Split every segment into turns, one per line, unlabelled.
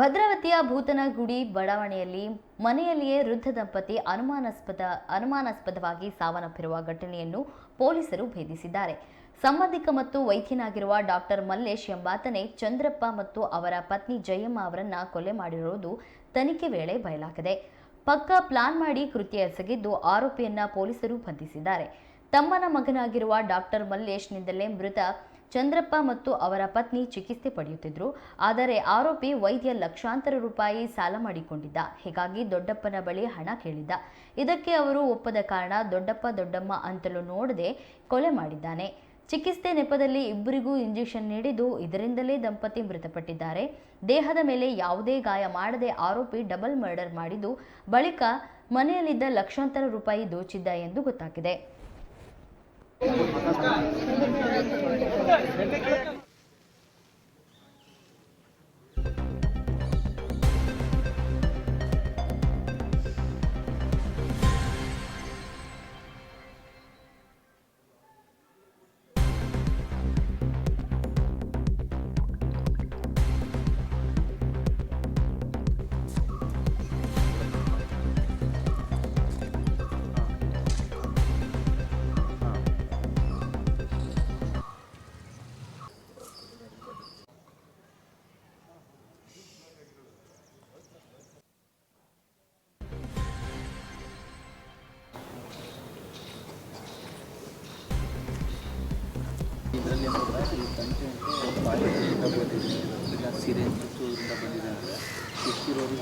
ಭದ್ರಾವತಿಯ ಭೂತನಗುಡಿ ಬಡಾವಣೆಯಲ್ಲಿ ಮನೆಯಲ್ಲಿಯೇ ವೃದ್ಧ ದಂಪತಿ ಅನುಮಾನಾಸ್ಪದವಾಗಿ ಸಾವನ್ನಪ್ಪಿರುವ ಘಟನೆಯನ್ನು ಪೊಲೀಸರು ಭೇದಿಸಿದ್ದಾರೆ. ಸಂಬಂಧಿಕ ಮತ್ತು ವೈದ್ಯನಾಗಿರುವ ಡಾಕ್ಟರ್ ಮಲ್ಲೇಶ್ ಎಂಬಾತನೇ ಚಂದ್ರಪ್ಪ ಮತ್ತು ಅವರ ಪತ್ನಿ ಜಯಮ್ಮ ಅವರನ್ನ ಕೊಲೆ ಮಾಡಿರುವುದು ತನಿಖೆ ವೇಳೆ ಬಯಲಾಗಿದೆ. ಪಕ್ಕಾ ಪ್ಲಾನ್ ಮಾಡಿ ಕೃತ್ಯ ಎಸಗಿದ್ದು ಆರೋಪಿಯನ್ನ ಪೊಲೀಸರು ಬಂಧಿಸಿದ್ದಾರೆ. ತಮ್ಮನ ಮಗನಾಗಿರುವ ಡಾಕ್ಟರ್ ಮಲ್ಲೇಶ್ನಿಂದಲೇ ಮೃತ ಚಂದ್ರಪ್ಪ ಮತ್ತು ಅವರ ಪತ್ನಿ ಚಿಕಿತ್ಸೆ ಪಡೆಯುತ್ತಿದ್ರು. ಆದರೆ ಆರೋಪಿ ವೈದ್ಯ ಲಕ್ಷಾಂತರ ರೂಪಾಯಿ ಸಾಲ ಮಾಡಿಕೊಂಡಿದ್ದ. ಹೀಗಾಗಿ ದೊಡ್ಡಪ್ಪನ ಬಳಿ ಹಣ ಕೇಳಿದ್ದ. ಇದಕ್ಕೆ ಅವರು ಒಪ್ಪದ ಕಾರಣ ದೊಡ್ಡಮ್ಮ ಅಂತಲೂ ನೋಡದೆ ಕೊಲೆ ಮಾಡಿದ್ದಾನೆ. ಚಿಕಿತ್ಸೆ ನೆಪದಲ್ಲಿ ಇಬ್ಬರಿಗೂ ಇಂಜೆಕ್ಷನ್ ನೀಡಿದ್ದು ಇದರಿಂದಲೇ ದಂಪತಿ ಮೃತಪಟ್ಟಿದ್ದಾರೆ. ದೇಹದ ಮೇಲೆ ಯಾವುದೇ ಗಾಯ ಮಾಡದೆ ಆರೋಪಿ ಡಬಲ್ ಮರ್ಡರ್ ಮಾಡಿದ್ದು ಬಳಿಕ ಮನೆಯಲ್ಲಿದ್ದ ಲಕ್ಷಾಂತರ ರೂಪಾಯಿ ದೋಚಿದ್ದ ಎಂದು ಗೊತ್ತಾಗಿದೆ.
ಇದರಲ್ಲಿ ಈ ಕಂಟೆಂಟು ಬಾಯಿಯಿಂದ ಬಂದಿದೆ, ಇಲ್ಲ ಸಿರೆಂಜ್ ಚೂರಿಂದ ಬಂದಿದೆ ಅಂದರೆ ಎಷ್ಟಿರೋರು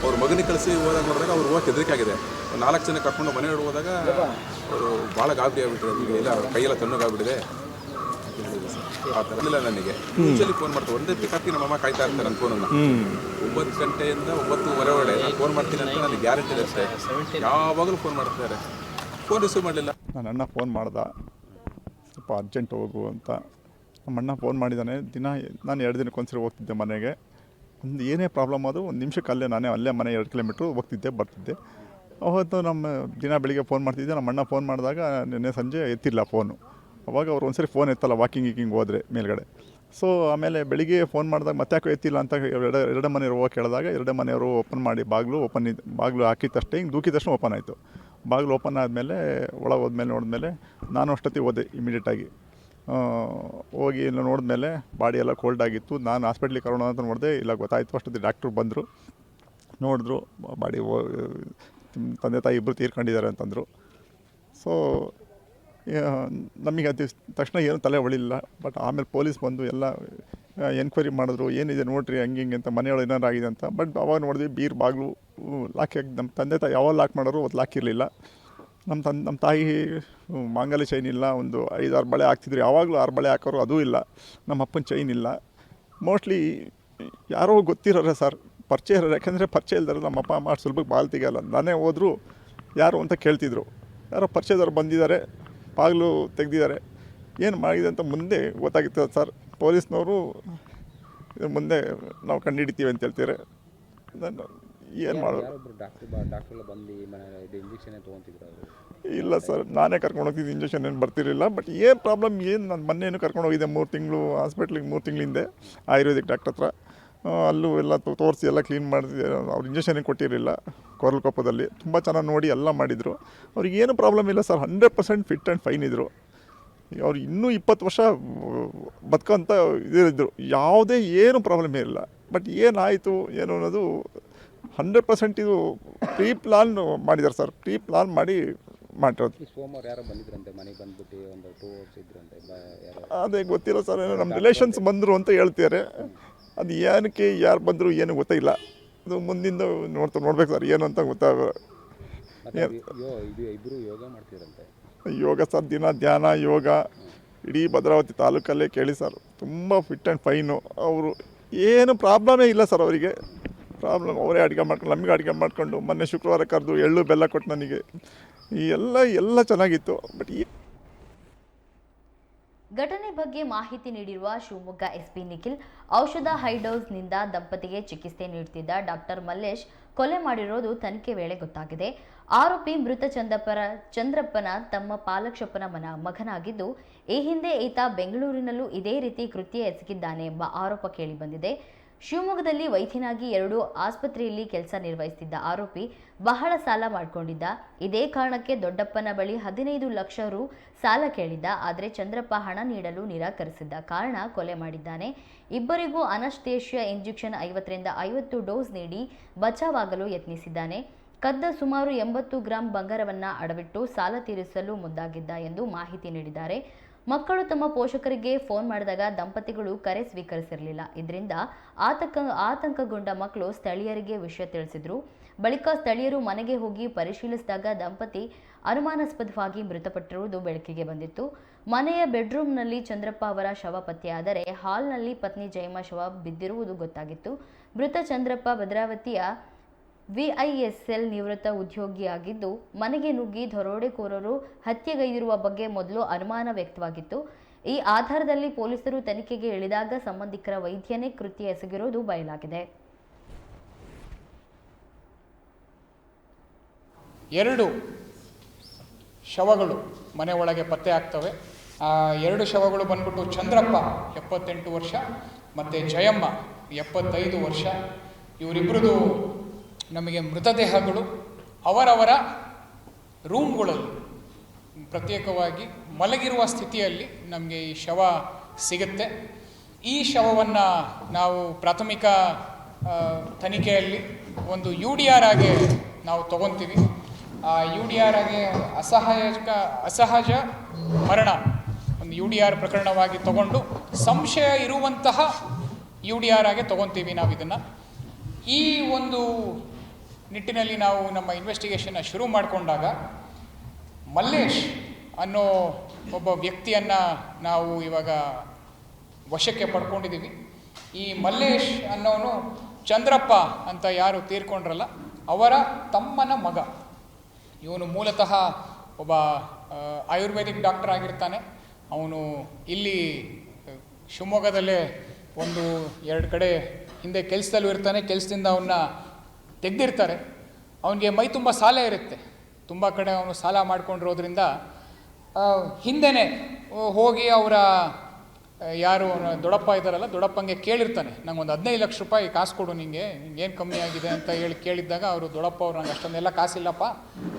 ಅವ್ರ ಮಗನಿಗೆ ಕಳಿಸಿ ಹೋದಾಗ ನೋಡಿದಾಗ ಅವ್ರು ಹೋಗಕ್ಕೆ ಹೆದರಿಕೆ ಆಗಿದೆ. 4 ಜನ ಕರ್ಕೊಂಡು ಮನೆ ಹೋದಾಗ ಅವರು ಭಾಳ ಗಾಬರಿ ಆಗಿಬಿಟ್ಟಿದೆ. ಈಗ ಎಲ್ಲ ಕೈಯೆಲ್ಲ ತಣ್ಣಗಾಗ್ಬಿಟ್ಟಿದೆ ಆ ಥರ ಇಲ್ಲ. ನನಗೆ ಮುಂಚೆಲಿ ಫೋನ್ ಮಾಡ್ತಾರೆ, ಒಂದೇ ಪಿಕಾಕಿ ನಮ್ಮಮ್ಮ ಕಾಯ್ತಾ ಇರ್ತಾರೆ ನನ್ನ ಫೋನನ್ನು. 9 ಗಂಟೆಯಿಂದ 9:30 ಒಳಗಡೆ ನಾನು ಫೋನ್ ಮಾಡ್ತೀನಿ ಅಂತ ನನಗೆ ಗ್ಯಾರಂಟಿ ಇರುತ್ತೆ. ಯಾವಾಗಲೂ ಫೋನ್ ಮಾಡ್ತಾರೆ, ಫೋನ್ ರಿಸೀವ್ ಮಾಡಲಿಲ್ಲ.
ನನ್ನ ಅಣ್ಣ ಫೋನ್ ಮಾಡ್ದೆ, ಸ್ವಲ್ಪ ಅರ್ಜೆಂಟ್ ಹೋಗು ಅಂತ. ನಮ್ಮ ಅಣ್ಣ ಫೋನ್ ಮಾಡಿದ್ದಾನೆ. ದಿನ ನಾನು 2 ದಿನಕ್ಕೊಂದ್ಸರಿ ಹೋಗ್ತಿದ್ದೆ ಮನೆಗೆ. ಒಂದು ಏನೇ ಪ್ರಾಬ್ಲಮ್ ಆದರೂ 1 ನಿಮಿಷಕ್ಕೆ ಅಲ್ಲೇ ಮನೆ 2 ಕಿಲೋಮೀಟ್ರ್ ಹೋಗ್ತಿದ್ದೆ ಬರ್ತಿದ್ದೆ. ಅವತ್ತು ನಮ್ಮ ದಿನ ಬೆಳಿಗ್ಗೆ ಫೋನ್ ಮಾಡ್ತಿದ್ದೆ. ನಮ್ಮ ಅಣ್ಣ ಫೋನ್ ಮಾಡಿದಾಗ ನಿನ್ನೆ ಸಂಜೆ ಎತ್ತಿಲ್ಲ ಫೋನು. ಅವಾಗ ಅವ್ರು ಒಂದ್ಸರಿ ಫೋನ್ ಎತ್ತಲ್ಲ, ವಾಕಿಂಗ್ ಹೋದರೆ ಮೇಲ್ಗಡೆ. ಸೊ ಆಮೇಲೆ ಬೆಳಿಗ್ಗೆ ಫೋನ್ ಮಾಡಿದಾಗ ಮತ್ತೆ ಯಾಕೋ ಎತ್ತಿಲ್ಲ ಅಂತ ಎರಡು ಮನೆಯವರು ಹೋಗಿ ಕೇಳಿದಾಗ 2 ಮನೆಯವರು ಓಪನ್ ಮಾಡಿ ಬಾಗಿಲು ಹಾಕಿದ ತಕ್ಷಣ ಹಿಂಗೆ ದೂಕಿದ ತಕ್ಷಣ ಓಪನ್ ಆಯಿತು. ಬಾಗಿಲು ಓಪನ್ ಆದಮೇಲೆ ಒಳಗೆ ಹೋದ್ಮೇಲೆ ನೋಡಿದ್ಮೇಲೆ ನಾನು ಅಷ್ಟೊತ್ತಿಗೆ ಹೋದೆ ಇಮಿಡಿಯೇಟಾಗಿ. ಹೋಗಿ ಎಲ್ಲ ನೋಡಿದ್ಮೇಲೆ ಬಾಡಿ ಎಲ್ಲ ಕೋಲ್ಡ್ ಆಗಿತ್ತು. ನಾನು ಹಾಸ್ಪಿಟ್ಲಿಗೆ ಕರೋಣ ಅಂತ ನೋಡಿದೆ, ಇಲ್ಲ ಗೊತ್ತಾಯಿತು. ಅಷ್ಟೊತ್ತಿಗೆ ಡಾಕ್ಟ್ರು ಬಂದರು, ನೋಡಿದ್ರು, ಬಾಡಿ ತಂದೆ ತಾಯಿ ಇಬ್ಬರು ತೀರ್ಕೊಂಡಿದ್ದಾರೆ ಅಂತಂದರು. ಸೊ ನಮಗೆ ಅದು ತಕ್ಷಣ ಏನು ತಲೆ ಹೊಳಿಲ್ಲ. ಬಟ್ ಆಮೇಲೆ ಪೊಲೀಸ್ ಬಂದು ಎಲ್ಲ ಎನ್ಕ್ವೈರಿ ಮಾಡಿದ್ರು, ಏನಿದೆ ನೋಡಿರಿ ಹಂಗೆ ಹಿಂಗೆ ಅಂತ, ಮನೆಯೊಳಗೆ ಏನಾರು ಆಗಿದೆ ಅಂತ. ಬಟ್ ಅವಾಗ ನೋಡಿದ್ವಿ ಬಾಗಿಲು ಲಾಕ್ ಹಾಕಿ, ನಮ್ಮ ತಂದೆ ತಾಯಿ ಯಾವಾಗ ಲಾಕ್ ಮಾಡೋರು ಅದು ಲಾಕ್ ಇರಲಿಲ್ಲ. ನಮ್ಮ ತಾಯಿ ಮಾಂಗಲ್ಯ ಚೈನ್ ಇಲ್ಲ, ಒಂದು 5-6 ಬಳೆ ಹಾಕ್ತಿದ್ರು, ಯಾವಾಗಲೂ 6 ಬಳೆ ಹಾಕೋರು, ಅದೂ ಇಲ್ಲ. ನಮ್ಮ ಅಪ್ಪನ ಚೈನ್ ಇಲ್ಲ. ಮೋಸ್ಟ್ಲಿ ಯಾರೋ ಗೊತ್ತಿರೋರೆ ಸರ್, ಪರಿಚಯ ಇರೋರು. ಯಾಕೆಂದರೆ ಪರಿಚಯ ಇಲ್ದಾರೆ ನಮ್ಮ ಅಪ್ಪ ಅಮ್ಮ ಸುಲಭಕ್ಕೆ ಬಾಲ್ ತೆಗಿಯಲ್ಲ. ನಾನೇ ಹೋದ್ರು ಯಾರು ಅಂತ ಕೇಳ್ತಿದ್ರು. ಯಾರೋ ಪರಿಚಯದವ್ರು ಬಂದಿದ್ದಾರೆ, ಬಾಗಿಲು ತೆಗೆದಿದ್ದಾರೆ. ಏನು ಮಾಡಿದೆ ಅಂತ ಮುಂದೆ ಗೊತ್ತಾಗಿತ್ತು ಸರ್. ಪೊಲೀಸ್ನವರು ಮುಂದೆ ನಾವು ಕಂಡುಹಿಡಿತೀವಿ ಅಂತ ಹೇಳ್ತಾರೆ. ಏನು ಮಾಡೋದು? ಇಲ್ಲ ಸರ್, ನಾನೇ ಕರ್ಕೊಂಡು ಹೋಗ್ತಿದ್ದೆ. ಇಂಜೆಕ್ಷನ್ ಏನು ಬರ್ತಿರಲಿಲ್ಲ. ಬಟ್ ಏನು ಪ್ರಾಬ್ಲಮ್ ಏನು, ನಾನು ಮೊನ್ನೆ ಕರ್ಕೊಂಡು ಹೋಗಿದ್ದೆ 3 ತಿಂಗಳು ಹಾಸ್ಪಿಟ್ಲಿಗೆ, 3 ತಿಂಗಳ ಹಿಂದೆ ಆಯುರ್ವೇದಿಕ್ ಡಾಕ್ಟರ್ ಹತ್ರ. ಅಲ್ಲೂ ಎಲ್ಲ ತೋರಿಸಿ ಎಲ್ಲ ಕ್ಲೀನ್ ಮಾಡಿದೆ. ಅವ್ರು ಇಂಜೆಕ್ಷನ್ ಏನು ಕೊಟ್ಟಿರಲಿಲ್ಲ. ಕೊರಲಕೊಪ್ಪದಲ್ಲಿ ತುಂಬ ಚೆನ್ನಾಗಿ ನೋಡಿ ಎಲ್ಲ ಮಾಡಿದರು. ಅವ್ರಿಗೇನು ಪ್ರಾಬ್ಲಮ್ ಇಲ್ಲ ಸರ್, 100% ಫಿಟ್ ಆ್ಯಂಡ್ ಫೈನ್ ಇದ್ದರು. ಅವ್ರು ಇನ್ನೂ 20 ವರ್ಷ ಬದುಕೋಂಥ ಇದ್ದರು, ಯಾವುದೇ ಏನು ಪ್ರಾಬ್ಲಮ್ ಇರಲಿಲ್ಲ. ಬಟ್ ಏನಾಯಿತು ಏನು ಅನ್ನೋದು 100% ಇದು ಪ್ರೀ ಪ್ಲಾನ್ ಮಾಡಿದ್ದಾರೆ ಸರ್. ಪ್ರೀ ಪ್ಲಾನ್ ಮಾಡಿರೋದು.
ಸೋಮವಾರ ಯಾರೋ ಬಂದಿದ್ರಂತೆ ಮನೆಗೆ ಬಂದ್ಬಿಟ್ಟು ಒಂದು 2 ಅವರ್ಸ್ ಇದ್ರಂತೆ.
ಅದೇ ಗೊತ್ತಿಲ್ಲ ಸರ್, ನಮ್ಮ ರಿಲೇಷನ್ಸ್ ಬಂದರು ಅಂತ ಹೇಳ್ತಿದ್ದಾರೆ. ಅದು ಏನಕ್ಕೆ ಯಾರು ಬಂದರು ಏನು ಗೊತ್ತಿಲ್ಲ. ಅದು ಮುಂದಿಂದ ನೋಡ್ಬೇಕು ಸರ್, ಏನು ಅಂತ ಗೊತ್ತಾಗ.
ಇಬ್ಬರು ಯೋಗ ಮಾಡ್ತಿದ್ರಂತೆ.
ಯೋಗ ಸರ್, ದಿನ ಧ್ಯಾನ ಯೋಗ ಇಡೀ ಭದ್ರಾವತಿ ತಾಲೂಕಲ್ಲೇ ಕೇಳಿ ಸರ್, ತುಂಬ ಫಿಟ್ ಆ್ಯಂಡ್ ಫೈನು. ಅವರು ಏನು ಪ್ರಾಬ್ಲಮೇ ಇಲ್ಲ ಸರ್ ಅವರಿಗೆ. ಅವರೇ ಅಡುಗೆ ಮಾಡ್ಕೊಂಡು ನಮಗೆ ಅಡುಗೆ ಮಾಡ್ಕೊಂಡು ಮೊನ್ನೆ ಶುಕ್ರವಾರ ಕರೆದು ಎಳ್ಳು ಬೆಲ್ಲ ಕೊಟ್ಟು ನನಗೆ ಈ ಎಲ್ಲ ಚೆನ್ನಾಗಿತ್ತು. ಬಟ್
ಘಟನೆ ಬಗ್ಗೆ ಮಾಹಿತಿ ನೀಡಿರುವ ಶಿವಮೊಗ್ಗ ಎಸ್ಪಿ ನಿಖಿಲ್, ಔಷಧ ಹೈಡೋಸ್ನಿಂದ ದಂಪತಿಗೆ ಚಿಕಿತ್ಸೆ ನೀಡುತ್ತಿದ್ದ ಡಾಕ್ಟರ್ ಮಲ್ಲೇಶ್ ಕೊಲೆ ಮಾಡಿರೋದು ತನಿಖೆ ವೇಳೆ ಗೊತ್ತಾಗಿದೆ. ಆರೋಪಿ ಮೃತ ಚಂದ್ರಪ್ಪನ ತಮ್ಮ ಪಾಲಕ್ಷಪ್ಪನ ಮಗನಾಗಿದ್ದು, ಈ ಹಿಂದೆ ಈತ ಬೆಂಗಳೂರಿನಲ್ಲೂ ಇದೇ ರೀತಿ ಕೃತ್ಯ ಎಸಗಿದ್ದಾನೆ ಎಂಬ ಆರೋಪ ಕೇಳಿಬಂದಿದೆ. ಶಿವಮೊಗ್ಗದಲ್ಲಿ ವೈದ್ಯನಾಗಿ 2 ಆಸ್ಪತ್ರೆಯಲ್ಲಿ ಕೆಲಸ ನಿರ್ವಹಿಸುತ್ತಿದ್ದ ಆರೋಪಿ ಬಹಳ ಸಾಲ ಮಾಡಿಕೊಂಡಿದ್ದ. ಇದೇ ಕಾರಣಕ್ಕೆ ದೊಡ್ಡಪ್ಪನ ಬಳಿ 15 ಲಕ್ಷ ರು ಸಾಲ ಕೇಳಿದ್ದ. ಆದರೆ ಚಂದ್ರಪ್ಪ ಹಣ ನೀಡಲು ನಿರಾಕರಿಸಿದ್ದ ಕಾರಣ ಕೊಲೆ ಮಾಡಿದ್ದಾನೆ. ಇಬ್ಬರಿಗೂ ಅನಸ್ತೇಶಿಯಾ ಇಂಜೆಕ್ಷನ್ 50 ರಿಂದ 50 ಡೋಸ್ ನೀಡಿ ಬಚಾವಾಗಲು ಯತ್ನಿಸಿದ್ದಾನೆ. ಕದ್ದ ಸುಮಾರು 80 ಗ್ರಾಂ ಬಂಗಾರವನ್ನ ಅಡವಿಟ್ಟು ಸಾಲ ತೀರಿಸಲು ಮುಂದಾಗಿದ್ದ ಎಂದು ಮಾಹಿತಿ ನೀಡಿದ್ದಾರೆ. ಮಕ್ಕಳು ತಮ್ಮ ಪೋಷಕರಿಗೆ ಫೋನ್ ಮಾಡಿದಾಗ ದಂಪತಿಗಳು ಕರೆ ಸ್ವೀಕರಿಸಿರಲಿಲ್ಲ. ಇದರಿಂದ ಆತಂಕಗೊಂಡ ಮಕ್ಕಳು ಸ್ಥಳೀಯರಿಗೆ ವಿಷಯ ತಿಳಿಸಿದ್ರು. ಬಳಿಕ ಸ್ಥಳೀಯರು ಮನೆಗೆ ಹೋಗಿ ಪರಿಶೀಲಿಸಿದಾಗ ದಂಪತಿ ಅನುಮಾನಾಸ್ಪದವಾಗಿ ಮೃತಪಟ್ಟಿರುವುದು ಬೆಳಕಿಗೆ ಬಂದಿತ್ತು. ಮನೆಯ ಬೆಡ್ರೂಮ್ನಲ್ಲಿ ಚಂದ್ರಪ್ಪ ಅವರ ಶವ ಪತ್ತೆಯಾದರೆ ಹಾಲ್ನಲ್ಲಿ ಪತ್ನಿ ಜಯಮ್ಮ ಶವ ಬಿದ್ದಿರುವುದು ಗೊತ್ತಾಗಿತ್ತು. ಮೃತ ಚಂದ್ರಪ್ಪ ಭದ್ರಾವತಿಯ ವಿಐಎಸ್ಎಲ್ ನಿವೃತ್ತ ಉದ್ಯೋಗಿಯಾಗಿದ್ದು, ಮನೆಗೆ ನುಗ್ಗಿ ದರೋಡೆಕೋರರು ಹತ್ಯೆಗೈದಿರುವ ಬಗ್ಗೆ ಮೊದಲು ಅನುಮಾನ ವ್ಯಕ್ತವಾಗಿತ್ತು. ಈ ಆಧಾರದಲ್ಲಿ ಪೊಲೀಸರು ತನಿಖೆಗೆ ಇಳಿದಾಗ ಸಂಬಂಧಿಕರ ವೈದ್ಯನೇ ಕೃತ್ಯ ಎಸಗಿರುವುದು ಬಯಲಾಗಿದೆ.
2 ಶವಗಳು ಮನೆ ಒಳಗೆ ಪತ್ತೆ ಆಗ್ತವೆ. ಆ 2 ಶವಗಳು ಬಂದ್ಬಿಟ್ಟು ಚಂದ್ರಪ್ಪ 78 ವರ್ಷ ಮತ್ತು ಜಯಮ್ಮ 75 ವರ್ಷ. ಇವರಿಬ್ಬರದು ನಮಗೆ ಮೃತದೇಹಗಳು ಅವರವರ ರೂಮ್ಗಳಲ್ಲಿ ಪ್ರತ್ಯೇಕವಾಗಿ ಮಲಗಿರುವ ಸ್ಥಿತಿಯಲ್ಲಿ ನಮಗೆ ಈ ಶವ ಸಿಗುತ್ತೆ. ಈ ಶವವನ್ನು ನಾವು ಪ್ರಾಥಮಿಕ ತನಿಖೆಯಲ್ಲಿ ಒಂದು UDR ಆಗಿ ನಾವು ತಗೊತೀವಿ. ಆ UDR ಆಗಿ ಅಸಹಜ ಮರಣ ಒಂದು UDR ಪ್ರಕರಣವಾಗಿ ತಗೊಂಡು ಸಂಶಯ ಇರುವಂತಹ UDR ಆಗಿ ತಗೊತೀವಿ ನಾವು ಇದನ್ನು. ಈ ಒಂದು ನಿಟ್ಟಿನಲ್ಲಿ ನಾವು ನಮ್ಮ ಇನ್ವೆಸ್ಟಿಗೇಷನ್ನ ಶುರು ಮಾಡಿಕೊಂಡಾಗ ಮಲ್ಲೇಶ್ ಅನ್ನೋ ಒಬ್ಬ ವ್ಯಕ್ತಿಯನ್ನು ನಾವು ಇವಾಗ ವಶಕ್ಕೆ ಪಡ್ಕೊಂಡಿದ್ದೀವಿ. ಈ ಮಲ್ಲೇಶ್ ಅನ್ನೋನು ಚಂದ್ರಪ್ಪ ಅಂತ ಯಾರು ತೀರ್ಕೊಂಡ್ರಲ್ಲ ಅವರ ತಮ್ಮನ ಮಗ. ಇವನು ಮೂಲತಃ ಒಬ್ಬ ಆಯುರ್ವೇದಿಕ್ ಡಾಕ್ಟರ್ ಆಗಿರ್ತಾನೆ. ಅವನು ಇಲ್ಲಿ ಶಿವಮೊಗ್ಗದಲ್ಲೇ 1-2 ಕಡೆ ಹಿಂದೆ ಕೆಲಸದಲ್ಲೂ ಇರ್ತಾನೆ. ಕೆಲಸದಿಂದ ಅವನ್ನ ತೆಗೆದಿರ್ತಾರೆ. ಅವನಿಗೆ ಮೈ ತುಂಬ ಸಾಲ ಇರುತ್ತೆ. ತುಂಬ ಕಡೆ ಅವನು ಸಾಲ ಮಾಡ್ಕೊಂಡಿರೋದ್ರಿಂದ ಹಿಂದೆನೇ ಹೋಗಿ ಅವರ ಯಾರು ದೊಡ್ಡಪ್ಪ ಇದ್ದಾರಲ್ಲ ದೊಡ್ಡಪ್ಪಂಗೆ ಕೇಳಿರ್ತಾನೆ, ನಂಗೊಂದು 15 ಲಕ್ಷ ರೂಪಾಯಿ ಕಾಸು ಕೊಡು, ನಿಂಗೇನು ಕಮ್ಮಿ ಆಗಿದೆ ಅಂತ ಕೇಳಿದ್ದಾಗ ಅವರು ದೊಡ್ಡಪ್ಪ ಅವ್ರು ನಂಗೆ ಅಷ್ಟೊಂದೆಲ್ಲ ಕಾಸಿಲ್ಲಪ್ಪ,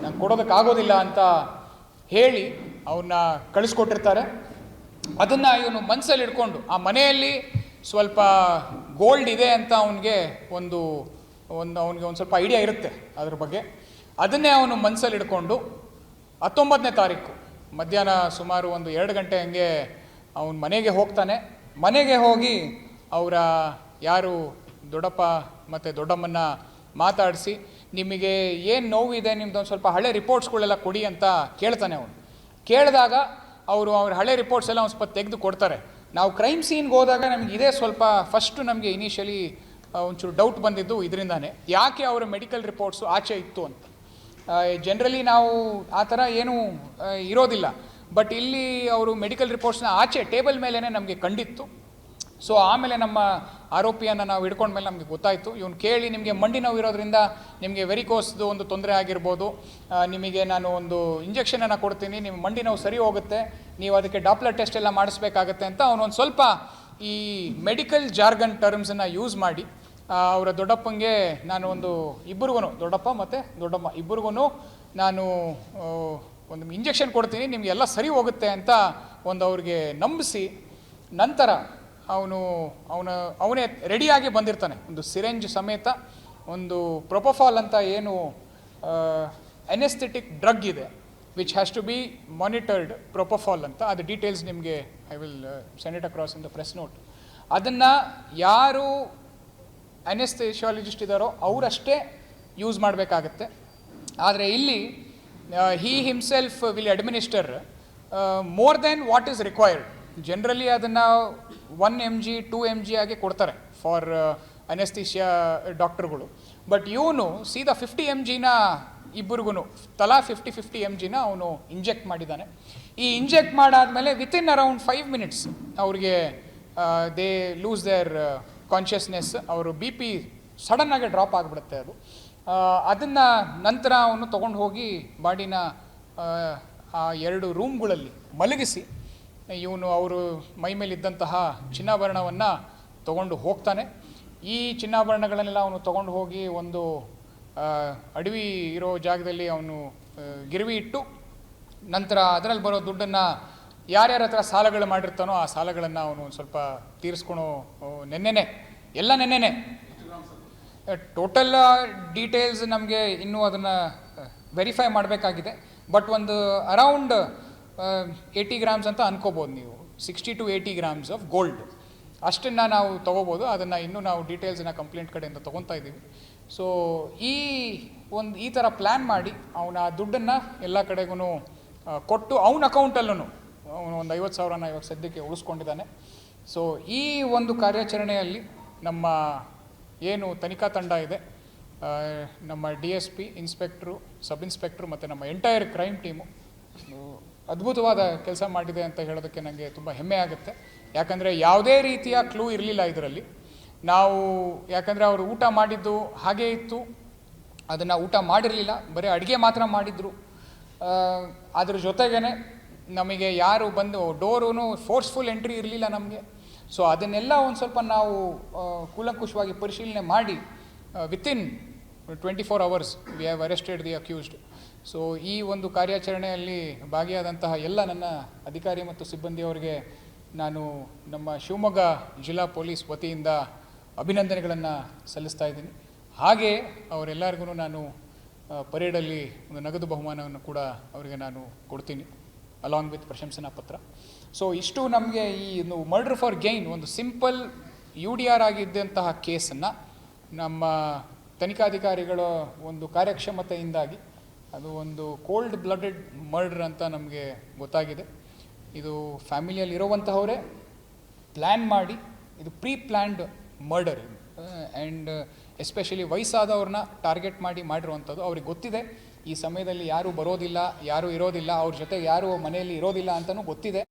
ನಂಗೆ ಕೊಡೋದಕ್ಕಾಗೋದಿಲ್ಲ ಅಂತ ಹೇಳಿ ಅವನ್ನ ಕಳಿಸ್ಕೊಟ್ಟಿರ್ತಾರೆ. ಅದನ್ನು ಇವನು ಮನಸ್ಸಲ್ಲಿ ಇಟ್ಕೊಂಡು ಆ ಮನೆಯಲ್ಲಿ ಸ್ವಲ್ಪ ಗೋಲ್ಡ್ ಇದೆ ಅಂತ ಅವನಿಗೆ ಅವನಿಗೆ ಒಂದು ಸ್ವಲ್ಪ ಐಡಿಯಾ ಇರುತ್ತೆ ಅದ್ರ ಬಗ್ಗೆ. ಅದನ್ನೇ ಅವನು ಮನಸ್ಸಲ್ಲಿ ಇಟ್ಕೊಂಡು 19ನೇ ತಾರೀಕು ಮಧ್ಯಾಹ್ನ ಸುಮಾರು 2 ಗಂಟೆ ಹಂಗೆ ಅವನು ಮನೆಗೆ ಹೋಗ್ತಾನೆ. ಮನೆಗೆ ಹೋಗಿ ಅವರ ಯಾರು ದೊಡ್ಡಪ್ಪ ಮತ್ತು ದೊಡ್ಡಮ್ಮನ್ನ ಮಾತಾಡಿಸಿ, ನಿಮಗೆ ಏನು ನೋವಿದೆ, ನಿಮ್ದೊಂದು ಸ್ವಲ್ಪ ಹಳೆ ರಿಪೋರ್ಟ್ಸ್ಗಳೆಲ್ಲ ಕೊಡಿ ಅಂತ ಕೇಳ್ತಾನೆ ಅವನು. ಕೇಳಿದಾಗ ಅವ್ರ ಹಳೆ ರಿಪೋರ್ಟ್ಸ್ ಎಲ್ಲ ಒಂದು ಸ್ವಲ್ಪ ತೆಗೆದು ಕೊಡ್ತಾರೆ. ನಾವು ಕ್ರೈಮ್ ಸೀನ್ಗೆ ಹೋದಾಗ ನಮಗೆ ಇದೇ ಸ್ವಲ್ಪ ಫಸ್ಟು ನಮಗೆ ಇನಿಷಿಯಲಿ ಒಂಚೂರು ಡೌಟ್ ಬಂದಿದ್ದು ಇದರಿಂದಾನೆ, ಯಾಕೆ ಅವರ ಮೆಡಿಕಲ್ ರಿಪೋರ್ಟ್ಸು ಆಚೆ ಇತ್ತು ಅಂತ. ಜನರಲಿ ನಾವು ಆ ಥರ ಏನೂ ಇರೋದಿಲ್ಲ. ಬಟ್ ಇಲ್ಲಿ ಅವರು ಮೆಡಿಕಲ್ ರಿಪೋರ್ಟ್ಸ್ನ ಆಚೆ ಟೇಬಲ್ ಮೇಲೇ ನಮಗೆ ಕಂಡಿತ್ತು. ಸೊ ಆಮೇಲೆ ನಮ್ಮ ಆರೋಪಿಯನ್ನು ನಾವು ಹಿಡ್ಕೊಂಡ್ಮೇಲೆ ನಮಗೆ ಗೊತ್ತಾಯಿತು, ಇವನು ಕೇಳಿ ನಿಮಗೆ ಮಂಡಿ ನೋವು ಇರೋದ್ರಿಂದ ನಿಮಗೆ ವೆರಿಕೋಸ್ದು ಒಂದು ತೊಂದರೆ ಆಗಿರ್ಬೋದು, ನಿಮಗೆ ನಾನು ಒಂದು ಇಂಜೆಕ್ಷನನ್ನು ಕೊಡ್ತೀನಿ, ನಿಮ್ಮ ಮಂಡಿ ನೋವು ಸರಿ ಹೋಗುತ್ತೆ, ನೀವು ಅದಕ್ಕೆ ಡಾಪ್ಲರ್ ಟೆಸ್ಟ್ ಎಲ್ಲ ಮಾಡಿಸ್ಬೇಕಾಗತ್ತೆ ಅಂತ ಅವನೊಂದು ಸ್ವಲ್ಪ ಈ ಮೆಡಿಕಲ್ ಜಾರ್ಗನ್ ಟರ್ಮ್ಸನ್ನು ಯೂಸ್ ಮಾಡಿ ಅವರ ದೊಡ್ಡಪ್ಪಂಗೆ ನಾನು ಇಬ್ಬರಿಗೂ ದೊಡ್ಡಪ್ಪ ಮತ್ತು ದೊಡ್ಡಮ್ಮ ಇಬ್ಬರಿಗೂ ನಾನು ಒಂದು ಇಂಜೆಕ್ಷನ್ ಕೊಡ್ತೀನಿ, ನಿಮಗೆಲ್ಲ ಸರಿ ಹೋಗುತ್ತೆ ಅಂತ ಅವ್ರಿಗೆ ನಂಬಿಸಿ, ನಂತರ ಅವನೇ ರೆಡಿಯಾಗಿ ಬಂದಿರ್ತಾನೆ ಒಂದು ಸಿರೆಂಜ್ ಸಮೇತ. ಒಂದು ಪ್ರೊಪೋಫಾಲ್ ಅಂತ ಏನು ಅನೆಸ್ಥೆಟಿಕ್ ಡ್ರಗ್ ಇದೆ, which has to be monitored propofol ಅಂತ. ಅದು ಡೀಟೇಲ್ಸ್ ನಿಮಗೆ I will send it across in the press note. ಅದನ್ನು ಯಾರು ಅನೆಸ್ಥೆಶಿಯಾಲಜಿಸ್ಟ್ ಇದ್ದಾರೋ ಅವರಷ್ಟೇ ಯೂಸ್ ಮಾಡಬೇಕಾಗತ್ತೆ. ಆದರೆ ಇಲ್ಲಿ he himself will administer more than what is required. Generally ಅದನ್ನು 1 mg 2 mg ಆಗಿ ಕೊಡ್ತಾರೆ ಫಾರ್ ಅನೆಸ್ಥಿಷಿಯಾ ಡಾಕ್ಟರ್ಗಳು. ಬಟ್ ಇವನು ಸೀದಾ 50 mgನ ಇಬ್ಬರಿಗೂ ತಲಾ 50 mgನ ಅವನು ಇಂಜೆಕ್ಟ್ ಮಾಡಿದ್ದಾನೆ. ಈ ಇಂಜೆಕ್ಟ್ ಮಾಡಾದ್ಮೇಲೆ ವಿತಿನ್ ಅರೌಂಡ್ 5 minutes ಅವ್ರಿಗೆ ದೇ ಲೂಸ್ ದೇರ್ ಕಾನ್ಷಿಯಸ್ನೆಸ್, ಅವರು BP ಸಡನ್ನಾಗಿ ಡ್ರಾಪ್ ಆಗಿಬಿಡುತ್ತೆ. ಅದನ್ನು ನಂತರ ಅವನು ತೊಗೊಂಡು ಹೋಗಿ ಬಾಡಿನ ಆ 2 ರೂಮ್ಗಳಲ್ಲಿ ಮಲಗಿಸಿ ಇವನು ಅವರು ಮೈ ಮೇಲಿದ್ದಂತಹ ಚಿನ್ನಾಭರಣವನ್ನು ತೊಗೊಂಡು ಹೋಗ್ತಾನೆ. ಈ ಚಿನ್ನಾಭರಣಗಳನ್ನೆಲ್ಲ ಅವನು ತೊಗೊಂಡು ಹೋಗಿ ಒಂದು ಅಡವಿ ಇರೋ ಜಾಗದಲ್ಲಿ ಅವನು ಗಿರ್ವಿ ಇಟ್ಟು, ನಂತರ ಅದರಲ್ಲಿ ಬರೋ ದುಡ್ಡನ್ನು ಯಾರ್ಯಾರ ಹತ್ರ ಸಾಲಗಳು ಮಾಡಿರ್ತಾನೋ ಆ ಸಾಲಗಳನ್ನು ಅವನು ಸ್ವಲ್ಪ ತೀರಿಸ್ಕೊಳೋ ನೆನ್ನೆನೆ ಟೋಟಲ್ ಡೀಟೇಲ್ಸ್ ನಮಗೆ ಇನ್ನೂ ಅದನ್ನು ವೆರಿಫೈ ಮಾಡಬೇಕಾಗಿದೆ. ಬಟ್ ಒಂದು ಅರೌಂಡ್ 80 grams ಅಂತ ಅನ್ಕೋಬೋದು ನೀವು, 60 to 80 grams ಆಫ್ ಗೋಲ್ಡ್ ಅಷ್ಟನ್ನು ನಾವು ತೊಗೋಬೋದು. ಅದನ್ನು ಇನ್ನೂ ನಾವು ಡೀಟೇಲ್ಸನ್ನು ಕಂಪ್ಲೇಂಟ್ ಕಡೆಯಿಂದ ತೊಗೊತಾ ಇದ್ದೀವಿ. ಸೊ ಈ ಥರ ಪ್ಲ್ಯಾನ್ ಮಾಡಿ ಅವನ ಆ ದುಡ್ಡನ್ನು ಎಲ್ಲ ಕಡೆಗೂ ಕೊಟ್ಟು ಅವನ ಅಕೌಂಟಲ್ಲೂ ಅವನು ಒಂದು 50,000ನ ಇವಾಗ ಸದ್ಯಕ್ಕೆ ಉಳಿಸ್ಕೊಂಡಿದ್ದಾನೆ. ಸೊ ಈ ಒಂದು ಕಾರ್ಯಾಚರಣೆಯಲ್ಲಿ ನಮ್ಮ ಏನು ತನಿಖಾ ತಂಡ ಇದೆ, ನಮ್ಮ DSP, ಇನ್ಸ್ಪೆಕ್ಟ್ರು, ಸಬ್ ಇನ್ಸ್ಪೆಕ್ಟ್ರು ಮತ್ತು ನಮ್ಮ ಎಂಟೈರ್ ಕ್ರೈಮ್ ಟೀಮು ಅದ್ಭುತವಾದ ಕೆಲಸ ಮಾಡಿದೆ ಅಂತ ಹೇಳೋದಕ್ಕೆ ನನಗೆ ತುಂಬ ಹೆಮ್ಮೆ ಆಗುತ್ತೆ. ಯಾಕಂದರೆ ಯಾವುದೇ ರೀತಿಯ ಕ್ಲೂ ಇರಲಿಲ್ಲ ಇದರಲ್ಲಿ. ನಾವು ಯಾಕಂದರೆ ಅವರು ಊಟ ಮಾಡಿದ್ದು ಹಾಗೇ ಇತ್ತು, ಅದನ್ನು ಊಟ ಮಾಡಿರಲಿಲ್ಲ, ಬರೀ ಅಡುಗೆ ಮಾತ್ರ ಮಾಡಿದರು. ಅದ್ರ ಜೊತೆಗೇ ನಮಗೆ ಯಾರು ಬಂದು ಡೋರೂ ಫೋರ್ಸ್ಫುಲ್ ಎಂಟ್ರಿ ಇರಲಿಲ್ಲ ನಮಗೆ. ಸೊ ಅದನ್ನೆಲ್ಲ ಒಂದು ಸ್ವಲ್ಪ ನಾವು ಕೂಲಂಕುಷವಾಗಿ ಪರಿಶೀಲನೆ ಮಾಡಿ within 24 hours we have arrested the accused. So ಈ ಒಂದು ಕಾರ್ಯಾಚರಣೆಯಲ್ಲಿ ಭಾಗಿಯಾದಂತಹ ಎಲ್ಲ ನನ್ನ ಅಧಿಕಾರಿ ಮತ್ತು ಸಿಬ್ಬಂದಿಯವರಿಗೆ ನಾನು ನಮ್ಮ ಶಿವಮೊಗ್ಗ ಜಿಲ್ಲಾ ಪೊಲೀಸ್ ವತಿಯಿಂದ ಅಭಿನಂದನೆಗಳನ್ನು ಸಲ್ಲಿಸ್ತಾ ಇದ್ದೀನಿ. ಹಾಗೆ ಅವರೆಲ್ಲರಿಗೂ ನಾನು ಪರೇಡಲ್ಲಿ ಒಂದು ನಗದು ಬಹುಮಾನವನ್ನು ಕೂಡ ಅವರಿಗೆ ನಾನು ಕೊಡ್ತೀನಿ ಅಲಾಂಗ್ ವಿತ್ ಪ್ರಶಂಸನಾ ಪತ್ರ. ಸೊ ಇಷ್ಟು ನಮಗೆ ಈ ಮರ್ಡರ್ ಫಾರ್ ಗೈನ್ ಒಂದು ಸಿಂಪಲ್ UDR ಆಗಿದ್ದಂತಹ ಕೇಸನ್ನು ನಮ್ಮ ತನಿಖಾಧಿಕಾರಿಗಳ ಒಂದು ಕಾರ್ಯಕ್ಷಮತೆಯಿಂದಾಗಿ ಅದು ಒಂದು ಕೋಲ್ಡ್ ಬ್ಲಡೆಡ್ ಮರ್ಡರ್ ಅಂತ ನಮಗೆ ಗೊತ್ತಾಗಿದೆ. ಇದು ಫ್ಯಾಮಿಲಿಯಲ್ಲಿ ಇರುವಂತಹವರೇ ಪ್ಲ್ಯಾನ್ ಮಾಡಿ, ಇದು pre planned murder and especially ವಯಸ್ಸಾದವ್ರನ್ನ ಟಾರ್ಗೆಟ್ ಮಾಡಿರುವಂಥದ್ದು. ಅವ್ರಿಗೆ ಗೊತ್ತಿದೆ ಈ ಸಮಯದಲ್ಲಿ ಯಾರೂ ಬರೋದಿಲ್ಲ, ಯಾರೂ ಇರೋದಿಲ್ಲ, ಅವ್ರ ಜೊತೆ ಯಾರೂ ಮನೆಯಲ್ಲಿ ಇರೋದಿಲ್ಲ ಅಂತಲೂ ಗೊತ್ತಿದೆ.